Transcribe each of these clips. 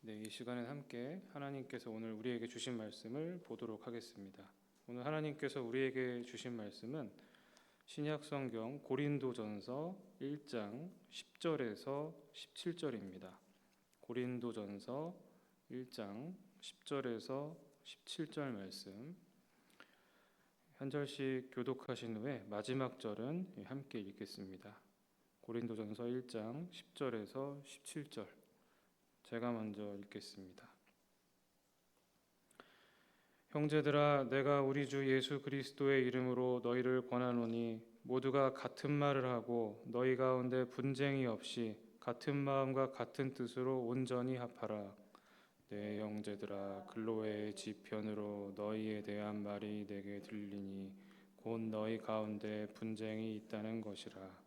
네, 이 시간엔 함께 하나님께서 오늘 우리에게 주신 말씀을 보도록 하겠습니다. 오늘 하나님께서 우리에게 주신 말씀은 신약성경 고린도전서 1장 10절에서 17절입니다. 고린도전서 1장 10절에서 17절 말씀 한 절씩 교독하신 후에 마지막 절은 함께 읽겠습니다. 고린도전서 1장 10절에서 17절 제가 먼저 읽겠습니다. 형제들아, 내가 우리 주 예수 그리스도의 이름으로 너희를 권하노니 모두가 같은 말을 하고 너희 가운데 분쟁이 없이 같은 마음과 같은 뜻으로 온전히 합하라. 내 형제들아, 글로의 지편으로 너희에 대한 말이 내게 들리니 곧 너희 가운데 분쟁이 있다는 것이라.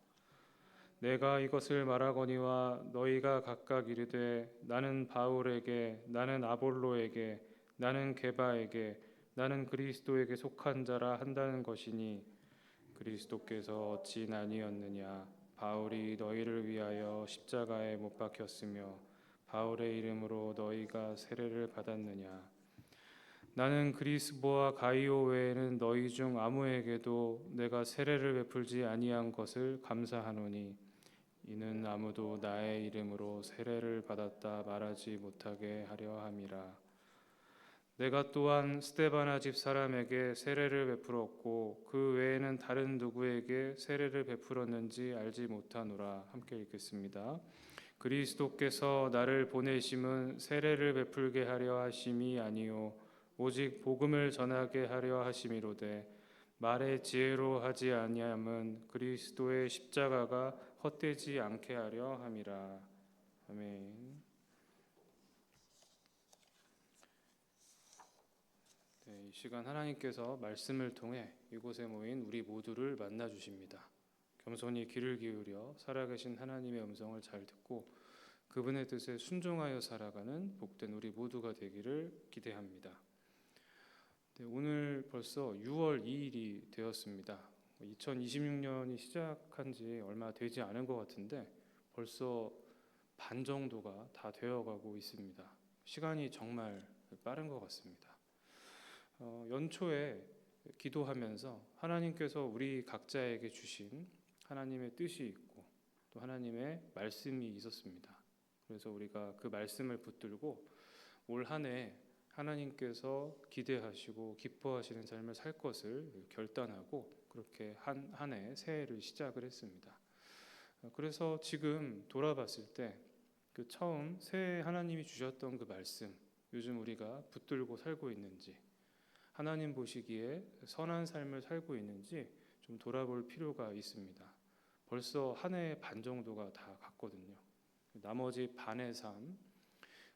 내가 이것을 말하거니와 너희가 각각 이르되 나는 바울에게, 나는 아볼로에게, 나는 게바에게, 나는 그리스도에게 속한 자라 한다는 것이니 그리스도께서 어찌 나뉘었느냐? 바울이 너희를 위하여 십자가에 못 박혔으며 바울의 이름으로 너희가 세례를 받았느냐? 나는 그리스보와 가이오 외에는 너희 중 아무에게도 내가 세례를 베풀지 아니한 것을 감사하노니 이는 아무도 나의 이름으로 세례를 받았다 말하지 못하게 하려 함이라. 내가 또한 스데바나 집 사람에게 세례를 베풀었고 그 외에는 다른 누구에게 세례를 베풀었는지 알지 못하노라. 함께 읽겠습니다. 그리스도께서 나를 보내심은 세례를 베풀게 하려 하심이 아니요 오직 복음을 전하게 하려 하심이로되 말의 지혜로 하지 아니함은 그리스도의 십자가가 헛되지 않게 하려 함이라. 아멘. 네, 이 시간 하나님께서 말씀을 통해 이곳에 모인 우리 모두를 만나 주십니다. 겸손히 귀를 기울여 살아계신 하나님의 음성을 잘 듣고 그분의 뜻에 순종하여 살아가는 복된 우리 모두가 되기를 기대합니다. 네, 오늘 벌써 6월 2일이 되었습니다. 2026년이 시작한 지 얼마 되지 않은 것 같은데 벌써 반 정도가 다 되어가고 있습니다. 시간이 정말 빠른 것 같습니다. 연초에 기도하면서 하나님께서 우리 각자에게 주신 하나님의 뜻이 있고 또 하나님의 말씀이 있었습니다. 그래서 우리가 그 말씀을 붙들고 올 한 해 하나님께서 기대하시고 기뻐하시는 삶을 살 것을 결단하고 그렇게 한 해 새해를 시작을 했습니다. 그래서 지금 돌아봤을 때 그 처음 새해 하나님이 주셨던 그 말씀 요즘 우리가 붙들고 살고 있는지 하나님 보시기에 선한 삶을 살고 있는지 좀 돌아볼 필요가 있습니다. 벌써 한 해의 반 정도가 다 갔거든요. 나머지 반의 삶,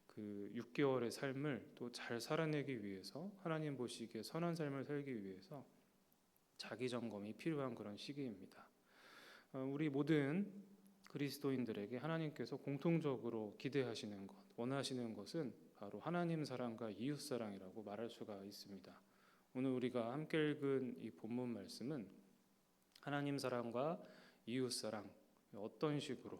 그 6개월의 삶을 또 잘 살아내기 위해서 하나님 보시기에 선한 삶을 살기 위해서 자기 점검이 필요한 그런 시기입니다. 우리 모든 그리스도인들에게 하나님께서 공통적으로 기대하시는 것, 원하시는 것은 바로 하나님 사랑과 이웃 사랑이라고 말할 수가 있습니다. 오늘 우리가 함께 읽은 이 본문 말씀은 하나님 사랑과 이웃 사랑 어떤 식으로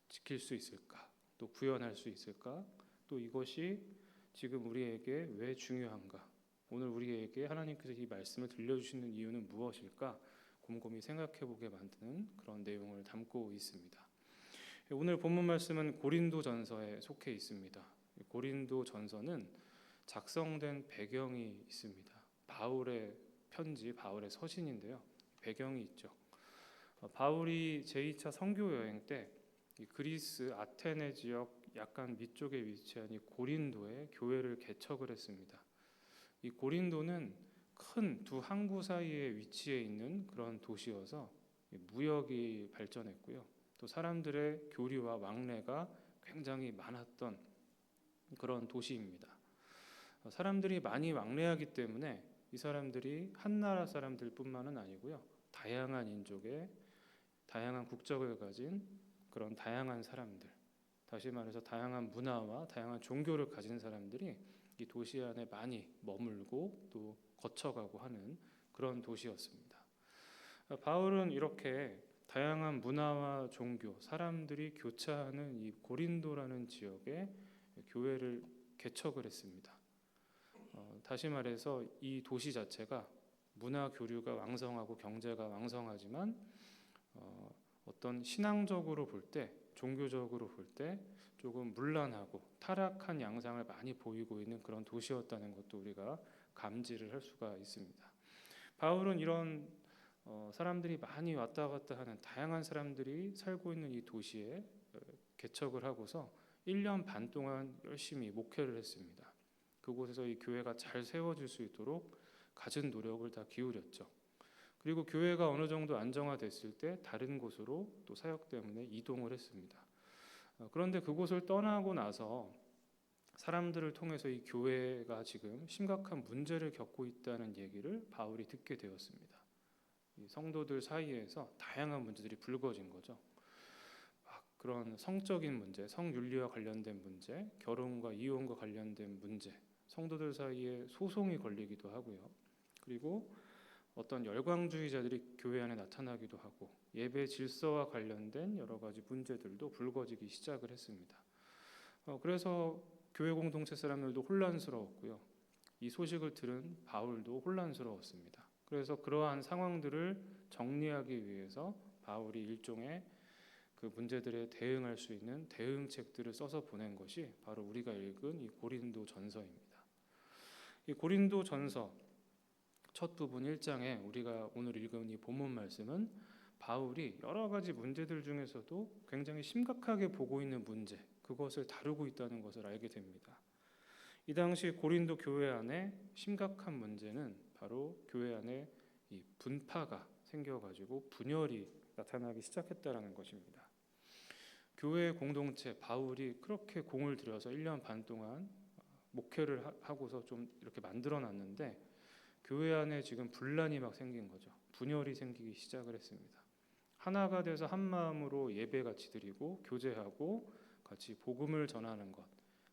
지킬 수 있을까? 또 구현할 수 있을까? 또 이것이 지금 우리에게 왜 중요한가? 오늘 우리에게 하나님께서 이 말씀을 들려주시는 이유는 무엇일까? 곰곰이 생각해보게 만드는 그런 내용을 담고 있습니다. 오늘 본문 말씀은 고린도전서에 속해 있습니다. 고린도전서는 작성된 배경이 있습니다. 바울의 편지, 바울의 서신인데요. 배경이 있죠. 바울이 제2차 선교 여행 때 그리스 아테네 지역 약간 밑쪽에 위치한 이 고린도에 교회를 개척을 했습니다. 이 고린도는 큰 두 항구 사이에 위치해 있는 그런 도시여서 무역이 발전했고요. 또 사람들의 교류와 왕래가 굉장히 많았던 그런 도시입니다. 사람들이 많이 왕래하기 때문에 이 사람들이 한 나라 사람들뿐만은 아니고요. 다양한 인종의 다양한 국적을 가진 그런 다양한 사람들, 다시 말해서 다양한 문화와 다양한 종교를 가진 사람들이 이 도시 안에 많이 머물고 또 거쳐가고 하는 그런 도시였습니다. 바울은 이렇게 다양한 문화와 종교, 사람들이 교차하는 이 고린도라는 지역에 교회를 개척을 했습니다. 다시 말해서 이 도시 자체가 문화 교류가 왕성하고 경제가 왕성하지만 어떤 신앙적으로 볼 때, 종교적으로 볼 때 조금 문란하고 타락한 양상을 많이 보이고 있는 그런 도시였다는 것도 우리가 감지를 할 수가 있습니다. 바울은 이런 사람들이 많이 왔다 갔다 하는 다양한 사람들이 살고 있는 이 도시에 개척을 하고서 1년 반 동안 열심히 목회를 했습니다. 그곳에서 이 교회가 잘 세워질 수 있도록 갖은 노력을 다 기울였죠. 그리고 교회가 어느 정도 안정화됐을 때 다른 곳으로 또 사역 때문에 이동을 했습니다. 그런데 그곳을 떠나고 나서 사람들을 통해서 이 교회가 지금 심각한 문제를 겪고 있다는 얘기를 바울이 듣게 되었습니다. 이 성도들 사이에서 다양한 문제들이 불거진 거죠. 그런 성적인 문제, 성윤리와 관련된 문제, 결혼과 이혼과 관련된 문제, 성도들 사이에 소송이 걸리기도 하고요. 그리고 어떤 열광주의자들이 교회 안에 나타나기도 하고 예배 질서와 관련된 여러 가지 문제들도 불거지기 시작을 했습니다. 그래서 교회 공동체 사람들도 혼란스러웠고요. 이 소식을 들은 바울도 혼란스러웠습니다. 그래서 그러한 상황들을 정리하기 위해서 바울이 일종의 그 문제들에 대응할 수 있는 대응책들을 써서 보낸 것이 바로 우리가 읽은 이 고린도 전서입니다. 이 고린도 전서 첫 부분 1장에 우리가 오늘 읽은 이 본문 말씀은 바울이 여러 가지 문제들 중에서도 굉장히 심각하게 보고 있는 문제, 그것을 다루고 있다는 것을 알게 됩니다. 이 당시 고린도 교회 안에 심각한 문제는 바로 교회 안에 이 분파가 생겨가지고 분열이 나타나기 시작했다는 것입니다. 교회 공동체 바울이 그렇게 공을 들여서 1년 반 동안 목회를 하고서 좀 이렇게 만들어놨는데 교회 안에 지금 분란이 막 생긴 거죠. 분열이 생기기 시작을 했습니다. 하나가 돼서 한 마음으로 예배 같이 드리고 교제하고 같이 복음을 전하는 것,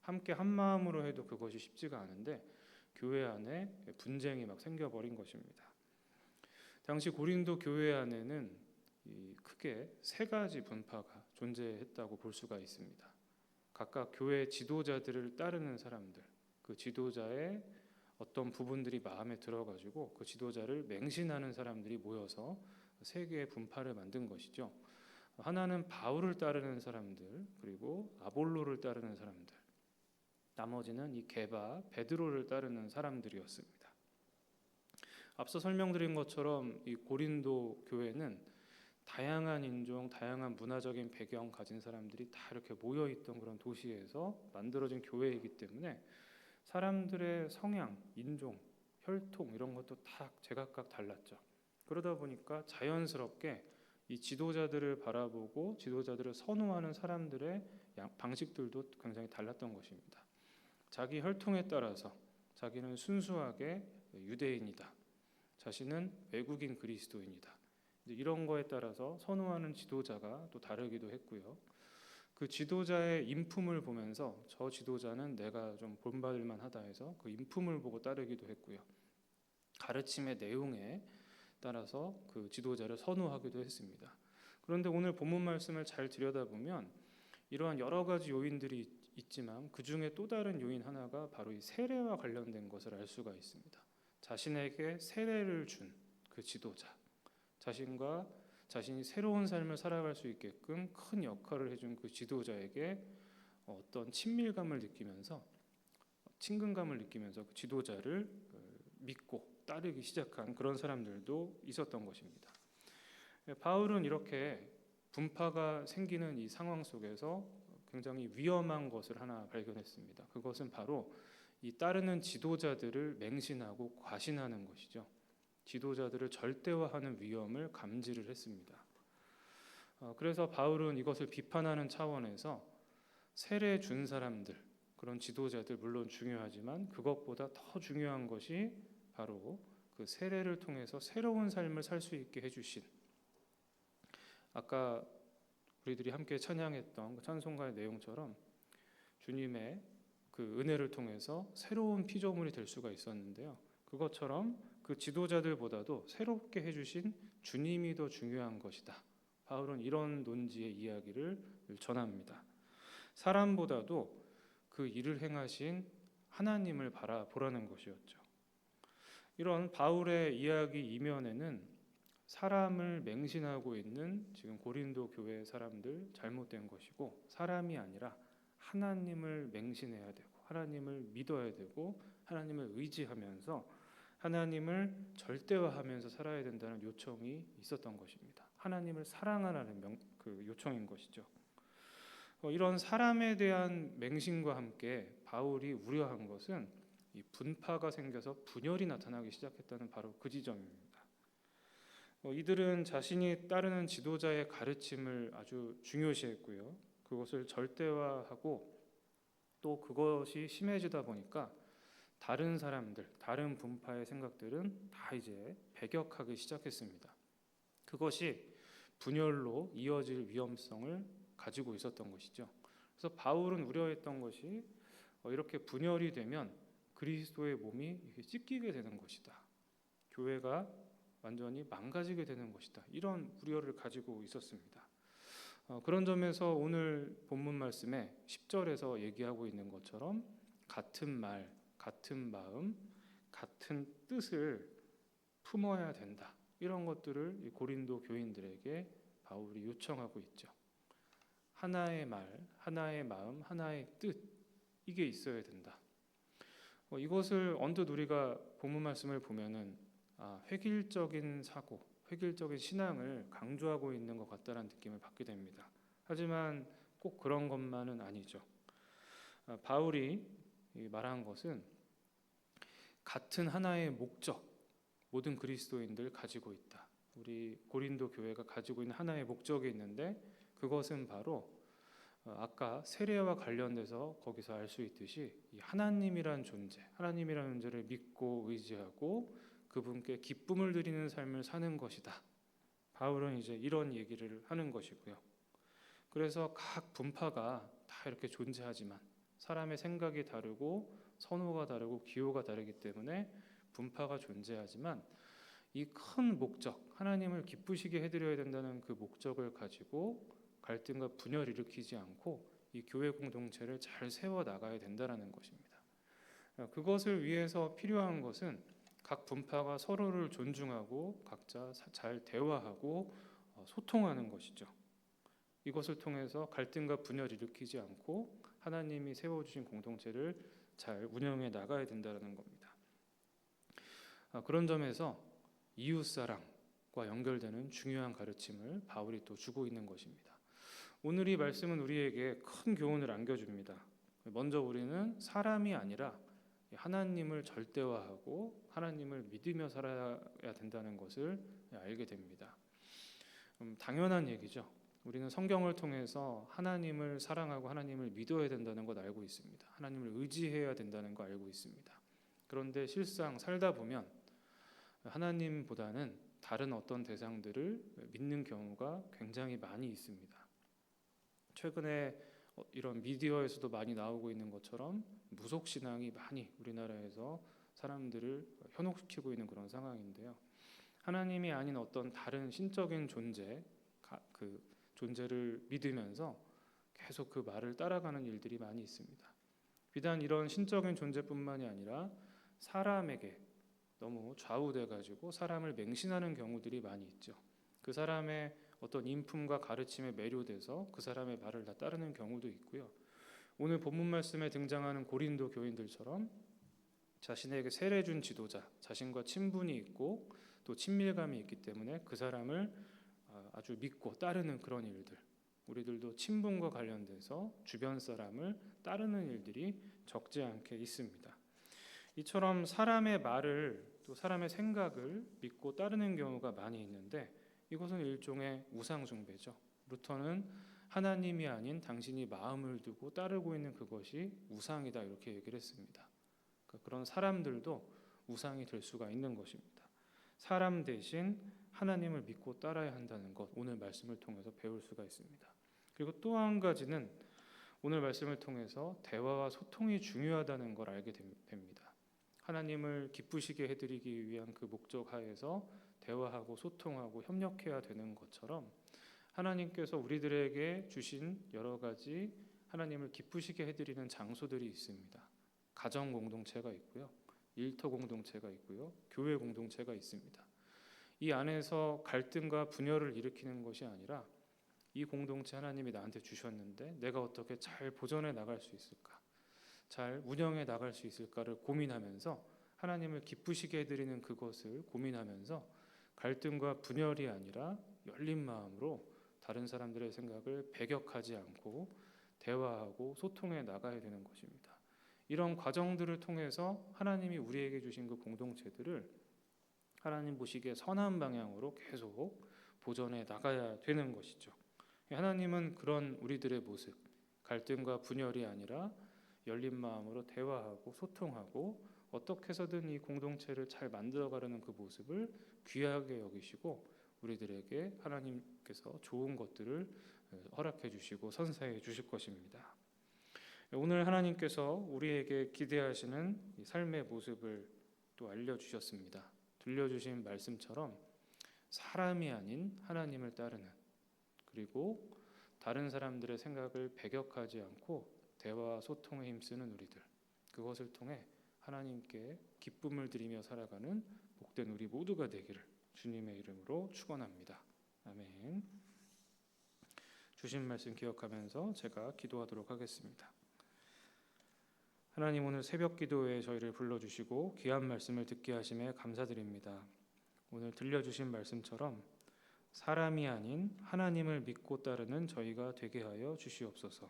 함께 한 마음으로 해도 그것이 쉽지가 않은데 교회 안에 분쟁이 막 생겨버린 것입니다. 당시 고린도 교회 안에는 크게 세 가지 분파가 존재했다고 볼 수가 있습니다. 각각 교회 지도자들을 따르는 사람들, 그 지도자의 어떤 부분들이 마음에 들어가지고 그 지도자를 맹신하는 사람들이 모여서 세 개의 분파를 만든 것이죠. 하나는 바울을 따르는 사람들, 그리고 아볼로를 따르는 사람들, 나머지는 이 게바, 베드로를 따르는 사람들이었습니다. 앞서 설명드린 것처럼 이 고린도 교회는 다양한 인종, 다양한 문화적인 배경 가진 사람들이 다 이렇게 모여있던 그런 도시에서 만들어진 교회이기 때문에 사람들의 성향, 인종, 혈통 이런 것도 다 제각각 달랐죠. 그러다 보니까 자연스럽게 이 지도자들을 바라보고 지도자들을 선호하는 사람들의 방식들도 굉장히 달랐던 것입니다. 자기 혈통에 따라서 자기는 순수하게 유대인이다, 자신은 외국인 그리스도인이다, 이런 거에 따라서 선호하는 지도자가 또 다르기도 했고요. 그 지도자의 인품을 보면서 저 지도자는 내가 좀 본받을 만하다 해서 그 인품을 보고 따르기도 했고요. 가르침의 내용에 따라서 그 지도자를 선호하기도 했습니다. 그런데 오늘 본문 말씀을 잘 들여다보면 이러한 여러 가지 요인들이 있지만 그 중에 또 다른 요인 하나가 바로 이 세례와 관련된 것을 알 수가 있습니다. 자신에게 세례를 준 그 지도자, 자신이 새로운 삶을 살아갈 수 있게끔 큰 역할을 해준 그 지도자에게 어떤 친밀감을 느끼면서 친근감을 느끼면서 그 지도자를 믿고 따르기 시작한 그런 사람들도 있었던 것입니다. 바울은 이렇게 분파가 생기는 이 상황 속에서 굉장히 위험한 것을 하나 발견했습니다. 그것은 바로 이 따르는 지도자들을 맹신하고 과신하는 것이죠. 지도자들을 절대화하는 위험을 감지를 했습니다. 그래서 바울은 이것을 비판하는 차원에서 세례 준 사람들, 그런 지도자들 물론 중요하지만 그것보다 더 중요한 것이 바로 그 세례를 통해서 새로운 삶을 살 수 있게 해주신, 아까 우리들이 함께 찬양했던 그 찬송가의 내용처럼 주님의 그 은혜를 통해서 새로운 피조물이 될 수가 있었는데요. 그것처럼 그 지도자들보다도 새롭게 해주신 주님이 더 중요한 것이다. 바울은 이런 논지의 이야기를 전합니다. 사람보다도 그 일을 행하신 하나님을 바라보라는 것이었죠. 이런 바울의 이야기 이면에는 사람을 맹신하고 있는 지금 고린도 교회 사람들 잘못된 것이고, 사람이 아니라 하나님을 맹신해야 되고 하나님을 믿어야 되고 하나님을 의지하면서 하나님을 절대화하면서 살아야 된다는 요청이 있었던 것입니다. 하나님을 사랑하라는 그 요청인 것이죠. 이런 사람에 대한 맹신과 함께 바울이 우려한 것은 이 분파가 생겨서 분열이 나타나기 시작했다는 바로 그 지점입니다. 이들은 자신이 따르는 지도자의 가르침을 아주 중요시했고요. 그것을 절대화하고 또 그것이 심해지다 보니까 다른 사람들, 다른 분파의 생각들은 다 이제 배격하기 시작했습니다. 그것이 분열로 이어질 위험성을 가지고 있었던 것이죠. 그래서 바울은 우려했던 것이 이렇게 분열이 되면 그리스도의 몸이 찢기게 되는 것이다. 교회가 완전히 망가지게 되는 것이다. 이런 우려를 가지고 있었습니다. 그런 점에서 오늘 본문 말씀에 10절에서 얘기하고 있는 것처럼 같은 말, 같은 마음, 같은 뜻을 품어야 된다. 이런 것들을 고린도 교인들에게 바울이 요청하고 있죠. 하나의 말, 하나의 마음, 하나의 뜻, 이게 있어야 된다. 이것을 언뜻 우리가 본문 말씀을 보면은 획일적인 사고, 획일적인 신앙을 강조하고 있는 것 같다는 느낌을 받게 됩니다. 하지만 꼭 그런 것만은 아니죠. 바울이 말한 것은 같은 하나의 목적, 모든 그리스도인들 가지고 있다. 우리 고린도 교회가 가지고 있는 하나의 목적이 있는데, 그것은 바로 아까 세례와 관련돼서 거기서 알 수 있듯이 이 하나님이란 존재, 하나님이라는 존재를 믿고 의지하고 그분께 기쁨을 드리는 삶을 사는 것이다. 바울은 이제 이런 얘기를 하는 것이고요. 그래서 각 분파가 다 이렇게 존재하지만 사람의 생각이 다르고 선호가 다르고 기호가 다르기 때문에 분파가 존재하지만 이 큰 목적, 하나님을 기쁘시게 해드려야 된다는 그 목적을 가지고 갈등과 분열을 일으키지 않고 이 교회 공동체를 잘 세워나가야 된다는 것입니다. 그것을 위해서 필요한 것은 각 분파가 서로를 존중하고 각자 잘 대화하고 소통하는 것이죠. 이것을 통해서 갈등과 분열을 일으키지 않고 하나님이 세워주신 공동체를 잘 운영해 나가야 된다는 겁니다. 그런 점에서 이웃사랑과 연결되는 중요한 가르침을 바울이 또 주고 있는 것입니다. 오늘 이 말씀은 우리에게 큰 교훈을 안겨줍니다. 먼저 우리는 사람이 아니라 하나님을 절대화하고 하나님을 믿으며 살아야 된다는 것을 알게 됩니다. 당연한 얘기죠. 우리는 성경을 통해서 하나님을 사랑하고 하나님을 믿어야 된다는 것 알고 있습니다. 하나님을 의지해야 된다는 거 알고 있습니다. 그런데 실상 살다 보면 하나님보다는 다른 어떤 대상들을 믿는 경우가 굉장히 많이 있습니다. 최근에 이런 미디어에서도 많이 나오고 있는 것처럼 무속신앙이 많이 우리나라에서 사람들을 현혹시키고 있는 그런 상황인데요. 하나님이 아닌 어떤 다른 신적인 존재, 그 존재를 믿으면서 계속 그 말을 따라가는 일들이 많이 있습니다. 비단 이런 신적인 존재뿐만이 아니라 사람에게 너무 좌우돼가지고 사람을 맹신하는 경우들이 많이 있죠. 그 사람의 어떤 인품과 가르침에 매료돼서 그 사람의 말을 다 따르는 경우도 있고요. 오늘 본문 말씀에 등장하는 고린도 교인들처럼 자신에게 세례 준 지도자, 자신과 친분이 있고 또 친밀감이 있기 때문에 그 사람을 아주 믿고 따르는 그런 일들, 우리들도 친분과 관련돼서 주변 사람을 따르는 일들이 적지 않게 있습니다. 이처럼 사람의 말을 또 사람의 생각을 믿고 따르는 경우가 많이 있는데, 이것은 일종의 우상 숭배죠. 루터는 하나님이 아닌 당신이 마음을 두고 따르고 있는 그것이 우상이다, 이렇게 얘기를 했습니다. 그런 사람들도 우상이 될 수가 있는 것입니다. 사람 대신 하나님을 믿고 따라야 한다는 것, 오늘 말씀을 통해서 배울 수가 있습니다. 그리고 또 한 가지는 오늘 말씀을 통해서 대화와 소통이 중요하다는 걸 알게 됩니다. 하나님을 기쁘시게 해드리기 위한 그 목적 하에서 대화하고 소통하고 협력해야 되는 것처럼 하나님께서 우리들에게 주신 여러 가지 하나님을 기쁘시게 해드리는 장소들이 있습니다. 가정 공동체가 있고요, 일터 공동체가 있고요, 교회 공동체가 있습니다. 이 안에서 갈등과 분열을 일으키는 것이 아니라 이 공동체 하나님이 나한테 주셨는데 내가 어떻게 잘 보존해 나갈 수 있을까, 잘 운영해 나갈 수 있을까를 고민하면서 하나님을 기쁘시게 해드리는 그것을 고민하면서 갈등과 분열이 아니라 열린 마음으로 다른 사람들의 생각을 배격하지 않고 대화하고 소통해 나가야 되는 것입니다. 이런 과정들을 통해서 하나님이 우리에게 주신 그 공동체들을 하나님 보시기에 선한 방향으로 계속 보존해 나가야 되는 것이죠. 하나님은 그런 우리들의 모습, 갈등과 분열이 아니라 열린 마음으로 대화하고 소통하고 어떻게 해서든 이 공동체를 잘 만들어가려는 그 모습을 귀하게 여기시고 우리들에게 하나님께서 좋은 것들을 허락해 주시고 선사해 주실 것입니다. 오늘 하나님께서 우리에게 기대하시는 이 삶의 모습을 또 알려주셨습니다. 들려주신 말씀처럼 사람이 아닌 하나님을 따르는, 그리고 다른 사람들의 생각을 배격하지 않고 대화 소통에 힘쓰는 우리들, 그것을 통해 하나님께 기쁨을 드리며 살아가는 복된 우리 모두가 되기를 주님의 이름으로 축원합니다. 아멘. 주신 말씀 기억하면서 제가 기도하도록 하겠습니다. 하나님, 오늘 새벽 기도에 저희를 불러주시고 귀한 말씀을 듣게 하심에 감사드립니다. 오늘 들려주신 말씀처럼 사람이 아닌 하나님을 믿고 따르는 저희가 되게 하여 주시옵소서.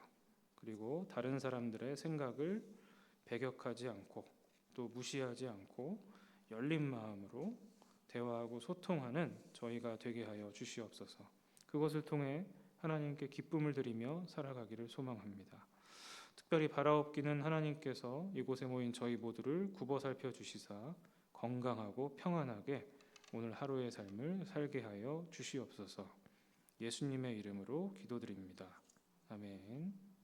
그리고 다른 사람들의 생각을 배격하지 않고 또 무시하지 않고 열린 마음으로 대화하고 소통하는 저희가 되게 하여 주시옵소서. 그것을 통해 하나님께 기쁨을 드리며 살아가기를 소망합니다. 특별히 바라옵기는 하나님께서 이곳에 모인 저희 모두를 굽어 살펴주시사 건강하고 평안하게 오늘 하루의 삶을 살게 하여 주시옵소서. 예수님의 이름으로 기도드립니다. 아멘.